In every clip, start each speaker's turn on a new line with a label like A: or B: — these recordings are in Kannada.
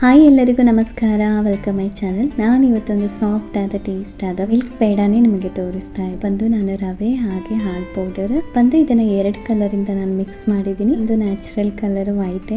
A: ಹಾಯ್ ಎಲ್ಲರಿಗೂ ನಮಸ್ಕಾರ, ವೆಲ್ಕಮ್ ಮೈ ಚಾನಲ್. ನಾನು ಇವತ್ತೊಂದು ಸಾಫ್ಟ್ ಆದ ಟೇಸ್ಟ್ ಆದ ಮಿಲ್ಕ್ ಪೇಡಾನೇ ನಿಮಗೆ ತೋರಿಸ್ತಾ ಇದ್ದೀನಿ. ನಾನು ರವೆ ಹಾಗೆ ಹಾಲ್ ಪೌಡರ್ ಇದನ್ನ 2 ಕಲರ್ ಇಂದ ನಾನು ಮಿಕ್ಸ್ ಮಾಡಿದ್ದೀನಿ. ಒಂದು ನ್ಯಾಚುರಲ್ ಕಲರ್ ವೈಟ್,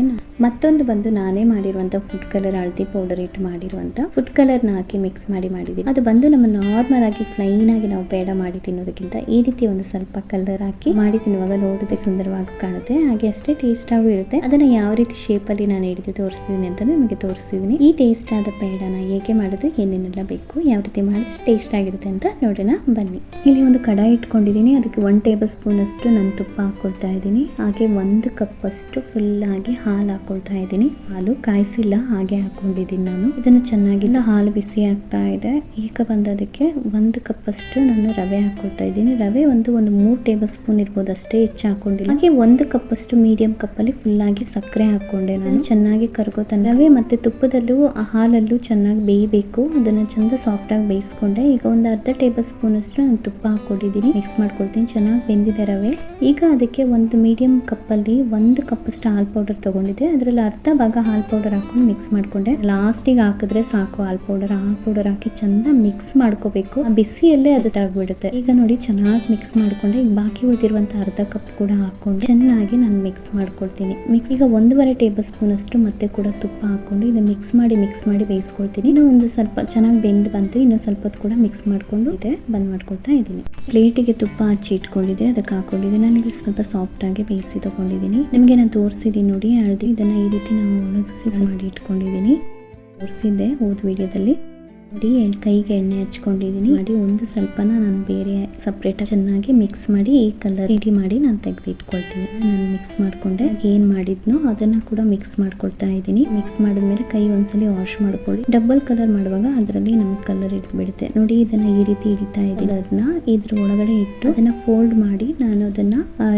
A: ಮತ್ತೊಂದು ನಾನೇ ಮಾಡಿರುವಂತ ಫುಡ್ ಕಲರ್ ಹಳದಿ ಪೌಡರ್ ಇಟ್ಟು ಮಾಡಿರುವಂತ ಫುಡ್ ಕಲರ್ ನ ಹಾಕಿ ಮಿಕ್ಸ್ ಮಾಡಿದ್ದೀನಿ. ಅದು ನಮ್ಮ ನಾರ್ಮಲ್ ಆಗಿ ಪ್ಲೈನ್ ಆಗಿ ನಾವು ಪೇಡ ಮಾಡಿ ತಿನ್ನೋದಕ್ಕಿಂತ ಈ ರೀತಿ ಒಂದು ಸ್ವಲ್ಪ ಕಲರ್ ಹಾಕಿ ಮಾಡಿ ತಿನ್ನುವಾಗ ನೋಡೋದಕ್ಕೆ ಸುಂದರವಾಗಿ ಕಾಣುತ್ತೆ, ಹಾಗೆ ಅಷ್ಟೇ ಟೇಸ್ಟ್ ಆಗೂ ಇರುತ್ತೆ. ಅದನ್ನ ಯಾವ ರೀತಿ ಶೇಪ್ ಅಲ್ಲಿ ನಾನು ಹಿಡಿದು ತೋರಿಸ್ತೀನಿ ಅಂತ ನಿಮಗೆ ತೋರಿಸ್ತಿದ್ದೀನಿ. ಈ ಟೇಸ್ಟ್ ಆದ ಪೇಡಾನ ಹೇಗೆ ಮಾಡೋದು, ಏನೇನೆಲ್ಲ ಬೇಕು, ಯಾವ ರೀತಿ ಮಾಡಿದ್ರೆ ಟೇಸ್ಟ್ ಆಗಿರುತ್ತೆ ಅಂತ ನೋಡೋಣ ಬನ್ನಿ. ಇಲ್ಲಿ ಒಂದು ಕಡಾಯಿ ಇಟ್ಕೊಂಡಿದ್ದೀನಿ. ಅದಕ್ಕೆ 1 ಟೇಬಲ್ ಸ್ಪೂನ್ ಅಷ್ಟು ನಾನು ತುಪ್ಪ ಹಾಕೊಳ್ತಾ ಇದ್ದೀನಿ. ಹಾಗೆ 1 ಕಪ್ ಅಷ್ಟು ಫುಲ್ ಆಗಿ ಹಾಲು ಹಾಕೊಳ್ತಾ ಇದ್ದೀನಿ. ಹಾಲು ಕಾಯಿಸಿಲ್ಲ, ಹಾಗೆ ಹಾಕೊಂಡಿದ್ದೀನಿ ನಾನು. ಇದನ್ನು ಚೆನ್ನಾಗಿಲ್ಲ, ಹಾಲು ಬಿಸಿ ಆಗ್ತಾ ಇದೆ. ಈಗ ಅದಕ್ಕೆ 1 ಕಪ್ ಅಷ್ಟು ನಾನು ರವೆ ಹಾಕೊಳ್ತಾ ಇದ್ದೀನಿ. ರವೆ ಒಂದು 3 ಟೇಬಲ್ ಸ್ಪೂನ್ ಇರ್ಬೋದು, ಅಷ್ಟೇ ಹೆಚ್ಚು ಹಾಕೊಂಡಿಲ್ಲ. ಹಾಗೆ 1 ಕಪ್ ಅಷ್ಟು ಮೀಡಿಯಂ ಕಪ್ ಅಲ್ಲಿ ಫುಲ್ ಆಗಿ ಸಕ್ಕರೆ ಹಾಕೊಂಡೆ. ನಾನು ಚೆನ್ನಾಗಿ ಕರ್ಗೋತಾನೆ. ರವೆ ಮತ್ತೆ ತುಪ್ಪದಲ್ಲೂ ಹಾಲಲ್ಲೂ ಚೆನ್ನಾಗಿ ಬೇಯಬೇಕು. ಅದನ್ನ ಚಂದ ಸಾಫ್ಟ್ ಆಗಿ ಬೇಯಿಸ್ಕೊಂಡೆ. ಈಗ ಒಂದು ಅರ್ಧ ಟೇಬಲ್ ಸ್ಪೂನ್ ಅಷ್ಟು ನಾನು ತುಪ್ಪ ಹಾಕೊಂಡಿದ್ದೀನಿ. ಮಿಕ್ಸ್ ಮಾಡ್ಕೊಳ್ತೀನಿ. ಚೆನ್ನಾಗಿ ಬೆಂದಿದೆ ರವೆ. ಈಗ ಅದಕ್ಕೆ ಒಂದು ಮೀಡಿಯಂ ಕಪ್ ಅಲ್ಲಿ 1 ಕಪ್ ಅಷ್ಟು ಹಾಲ್ ಪೌಡರ್ ತಗೊಂಡಿದ್ದೆ. ಅದ್ರಲ್ಲಿ ಅರ್ಧ ಭಾಗ ಹಾಲ್ ಪೌಡರ್ ಹಾಕೊಂಡು ಮಿಕ್ಸ್ ಮಾಡ್ಕೊಂಡೆ. ಲಾಸ್ಟಿಗೆ ಹಾಕಿದ್ರೆ ಸಾಕು ಹಾಲ್ ಪೌಡರ್ ಹಾಕಿ ಚಂದ ಮಿಕ್ಸ್ ಮಾಡ್ಕೋಬೇಕು. ಆ ಬಿಸಿಯಲ್ಲೇ ಅದು ಆಗ್ಬಿಡುತ್ತೆ. ಈಗ ನೋಡಿ ಚೆನ್ನಾಗಿ ಮಿಕ್ಸ್ ಮಾಡ್ಕೊಂಡೆ. ಈಗ ಬಾಕಿ ಉಳಿದಿರುವಂತ ಅರ್ಧ ಕಪ್ ಕೂಡ ಹಾಕೊಂಡು ಚೆನ್ನಾಗಿ ನಾನು ಮಿಕ್ಸ್ ಮಾಡ್ಕೊಳ್ತೀನಿ. ಈಗ 1.5 ಟೇಬಲ್ ಸ್ಪೂನ್ ಅಷ್ಟು ಮತ್ತೆ ಕೂಡ ತುಪ್ಪ ಹಾಕೊಂಡು ಇದನ್ನ ಮಿಕ್ಸ್ ಮಾಡಿ ಬೇಯಿಸ್ಕೊಳ್ತೀನಿ. ಇನ್ನು ಒಂದು ಸ್ವಲ್ಪ ಚೆನ್ನಾಗಿ ಬೆಂದು ಬಂತು. ಇನ್ನು ಸ್ವಲ್ಪ ಕೂಡ ಮಿಕ್ಸ್ ಮಾಡ್ಕೊಂಡು ಬಂದ್ ಮಾಡ್ಕೊಳ್ತಾ ಇದ್ದೀನಿ. ಪ್ಲೇಟಿಗೆ ತುಪ್ಪ ಹಚ್ಚಿ ಇಟ್ಕೊಂಡಿದ್ದೆ, ಅದಕ್ಕೆ ಹಾಕೊಂಡಿದ್ದೆ. ನಾನು ಇಲ್ಲಿ ಸ್ವಲ್ಪ ಸಾಫ್ಟ್ ಆಗಿ ಬೇಯಿಸಿ ತಗೊಂಡಿದ್ದೀನಿ. ನಿಮಗೆ ನಾನು ತೋರಿಸಿದ್ದೀನಿ ನೋಡಿ ಹಳದಿ. ಇದನ್ನ ಈ ರೀತಿ ನಾವು ಒಣಗಿಸಿ ಮಾಡಿ ಇಟ್ಕೊಂಡಿದ್ದೀನಿ. ತೋರಿಸಿದ್ದೆ ಹೋದ ವಿಡಿಯೋದಲ್ಲಿ ನೋಡಿ. ಕೈಗೆ ಎಣ್ಣೆ ಹಚ್ಕೊಂಡಿದ್ದೀನಿ. ಮಾಡಿ ಒಂದು ಸ್ವಲ್ಪನ ನಾನು ಬೇರೆ ಸಪ್ರೇಟ್ ಚೆನ್ನಾಗಿ ಮಿಕ್ಸ್ ಮಾಡಿ ಈ ಕಲರ್ ರೆಡಿ ಮಾಡಿ ನಾನು ತೆಗೆದು ಇಟ್ಕೊಳ್ತೀನಿ. ನಾನು ಮಿಕ್ಸ್ ಮಾಡ್ಕೊಂಡೆ. ಏನ್ ಮಾಡಿದ್ನೋ ಅದನ್ನ ಕೂಡ ಮಿಕ್ಸ್ ಮಾಡ್ಕೊಳ್ತಾ ಇದ್ದೀನಿ. ಮಿಕ್ಸ್ ಮಾಡಿದ್ಮೇಲೆ ಕೈ ಒಂದ್ಸಲಿ ವಾಶ್ ಮಾಡ್ಕೊಳ್ಳಿ. ಡಬಲ್ ಕಲರ್ ಮಾಡುವಾಗ ಅದರಲ್ಲಿ ನಮ್ಗೆ ಕಲರ್ ಹಿಡಿದು ಬಿಡುತ್ತೆ ನೋಡಿ. ಇದನ್ನ ಈ ರೀತಿ ಹಿಡಿತಾ ಇದ್ದೀನಿ. ಅದನ್ನ ಇದ್ರ ಒಳಗಡೆ ಇಟ್ಟು ಅದನ್ನ ಫೋಲ್ಡ್ ಮಾಡಿ ನಾನು ಅದನ್ನ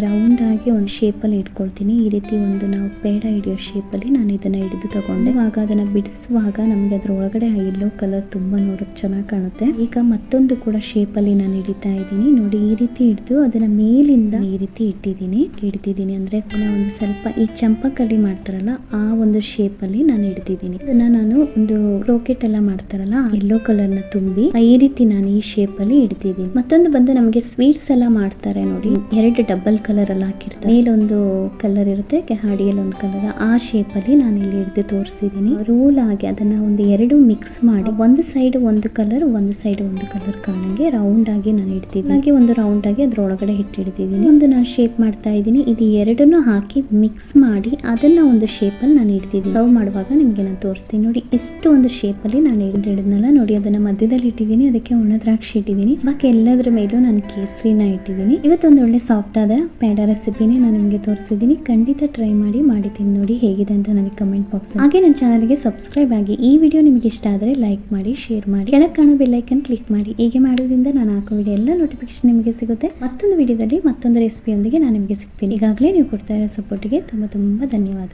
A: ರೌಂಡ್ ಆಗಿ ಒಂದು ಶೇಪ್ ಅಲ್ಲಿ ಇಟ್ಕೊಳ್ತೀನಿ. ಈ ರೀತಿ ಒಂದು ನಾವು ಪೇಡ ಹಿಡಿಯೋ ಶೇಪ್ ಅಲ್ಲಿ ನಾನು ಇದನ್ನ ಹಿಡಿದು ತಗೊಂಡೆ. ಆಗ ಅದನ್ನ ಬಿಡಿಸುವಾಗ ನಮ್ಗೆ ಅದ್ರ ಒಳಗಡೆ ಯೆಲ್ಲೋ ಕಲರ್ ತುಂಬಾ ನೋಡಕ್ ಚೆನ್ನಾಗಿ ಕಾಣುತ್ತೆ. ಈಗ ಮತ್ತೊಂದು ಕೂಡ ಶೇಪ್ ಅಲ್ಲಿ ನಾನು ಹಿಡಿತಾ ಇದ್ದೀನಿ ನೋಡಿ. ಈ ರೀತಿ ಹಿಡಿದು ಅದನ್ನ ಮೇಲಿಂದ ಈ ರೀತಿ ಹಿಡಿದಿದ್ದೀನಿ. ಅಂದ್ರೆ ಒಂದು ಸ್ವಲ್ಪ ಈ ಚಂಪಕಲ್ಲಿ ಮಾಡ್ತಾರಲ್ಲ ಆ ಒಂದು ಶೇಪ್ ಅಲ್ಲಿ ನಾನು ಹಿಡಿದಿದ್ದೀನಿ. ಇದನ್ನ ನಾನು ಒಂದು ಕ್ರೋಕೆಟ್ ಎಲ್ಲ ಮಾಡ್ತಾರಲ್ಲ ಯೆಲ್ಲೋ ಕಲರ್ ನ ತುಂಬಿ ಈ ರೀತಿ ನಾನು ಈ ಶೇಪ್ ಅಲ್ಲಿ ಹಿಡಿದಿದ್ದೀನಿ. ಮತ್ತೊಂದು ನಮಗೆ ಸ್ವೀಟ್ಸ್ ಎಲ್ಲ ಮಾಡ್ತಾರೆ ನೋಡಿ. 2 ಡಬಲ್ ಕಲರ್ ಅಲ್ಲಿ ಹಾಕಿರ್ತಾರೆ. ಮೇಲೊಂದು ಕಲರ್ ಇರುತ್ತೆ, ಹಾಡಿಯಲ್ಲಿ ಒಂದು ಕಲರ್. ಆ ಶೇಪ್ ಅಲ್ಲಿ ನಾನು ಇಲ್ಲಿ ಹಿಡಿದು ತೋರಿಸಿದ್ದೀನಿ. ರೂಲ್ ಆಗಿ ಅದನ್ನ ಒಂದು 2 ಮಿಕ್ಸ್ ಮಾಡಿ ಒಂದು ಸೈಡ್ ಒಂದು ಕಲರ್, ಒಂದು ಸೈಡ್ ಒಂದು ಕಲರ್ ಕಾಣಂಗೆ ರೌಂಡ್ ಆಗಿ ನಾನು ಇಡ್ತಿದ್ದೀನಿ. ಹಾಗೆ ಒಂದು ರೌಂಡ್ ಆಗಿ ಅದ್ರ ಒಳಗಡೆ ಹಿಟ್ಟಿಡ್ತಿದ್ದೀನಿ. ಒಂದು ನಾನು ಶೇಪ್ ಮಾಡ್ತಾ ಇದ್ದೀನಿ. ಇದು 2 ಹಾಕಿ ಮಿಕ್ಸ್ ಮಾಡಿ ಅದನ್ನ ಒಂದು ಶೇಪ್ ಅಲ್ಲಿ ನಾನು ಇಡ್ತಿದ್ದೀನಿ. ಸರ್ವ್ ಮಾಡುವಾಗ ನಿಮ್ಗೆ ನಾನು ತೋರಿಸ್ತೀನಿ ನೋಡಿ. ಇಷ್ಟು ಒಂದು ಶೇಪ್ ಅಲ್ಲಿ ನಾನು ಹಿಡಿದ್ನಲ್ಲ ನೋಡಿ. ಅದನ್ನ ಮಧ್ಯದಲ್ಲಿ ಇಟ್ಟಿದ್ದೀನಿ. ಅದಕ್ಕೆ ಒಣ ದ್ರಾಕ್ಷಿ ಇಟ್ಟಿದ್ದೀನಿ. ಬಾಕಿ ಎಲ್ಲದ್ರ ಮೇಲೂ ನಾನು ಕೇಸರಿನ ಇಟ್ಟಿದ್ದೀನಿ. ಇವತ್ತೊಂದು ಒಳ್ಳೆ ಸಾಫ್ಟ್ ಆದ ಪೇಡ ರೆಸಿಪಿನೇ ನಾನು ನಿಮಗೆ ತೋರಿಸಿದ್ದೀನಿ. ಖಂಡಿತ ಟ್ರೈ ಮಾಡಿ ತಿಂದು ನೋಡಿ ಹೇಗಿದೆ ಅಂತ ನನಗೆ ಕಮೆಂಟ್ ಬಾಕ್ಸ್. ಹಾಗೆ ನನ್ನ ಚಾನಲ್ಗೆ ಸಬ್ಸ್ಕ್ರೈಬ್ ಆಗಿ. ಈ ವಿಡಿಯೋ ನಿಮಗೆ ಇಷ್ಟ ಆದರೆ ಲೈಕ್ ಮಾಡಿ, ಶೇರ್ ಮಾಡಿ, ಕೆಳಗೆ ಕಾಣೋ ಬೆಲ್ ಐಕನ್ ಕ್ಲಿಕ್ ಮಾಡಿ. ಹೀಗೆ ಮಾಡೋದ್ರಿಂದ ನಾನು ಹಾಕೋ ವಿಡಿಯೋ ಎಲ್ಲ ನೋಟಿಫಿಕೇಶನ್ ನಿಮಗೆ ಸಿಗುತ್ತೆ. ಮತ್ತೊಂದು ವಿಡಿಯೋದಲ್ಲಿ ಮತ್ತೊಂದು ರೆಸಿಪಿಯೊಂದಿಗೆ ನಾನು ನಿಮಗೆ ಸಿಗ್ತೀನಿ. ಈಗಾಗಲೇ ನೀವು ಕೊಡ್ತಾ ಇರೋ ಸಪೋರ್ಟ್ಗೆ ತುಂಬಾ ಧನ್ಯವಾದ.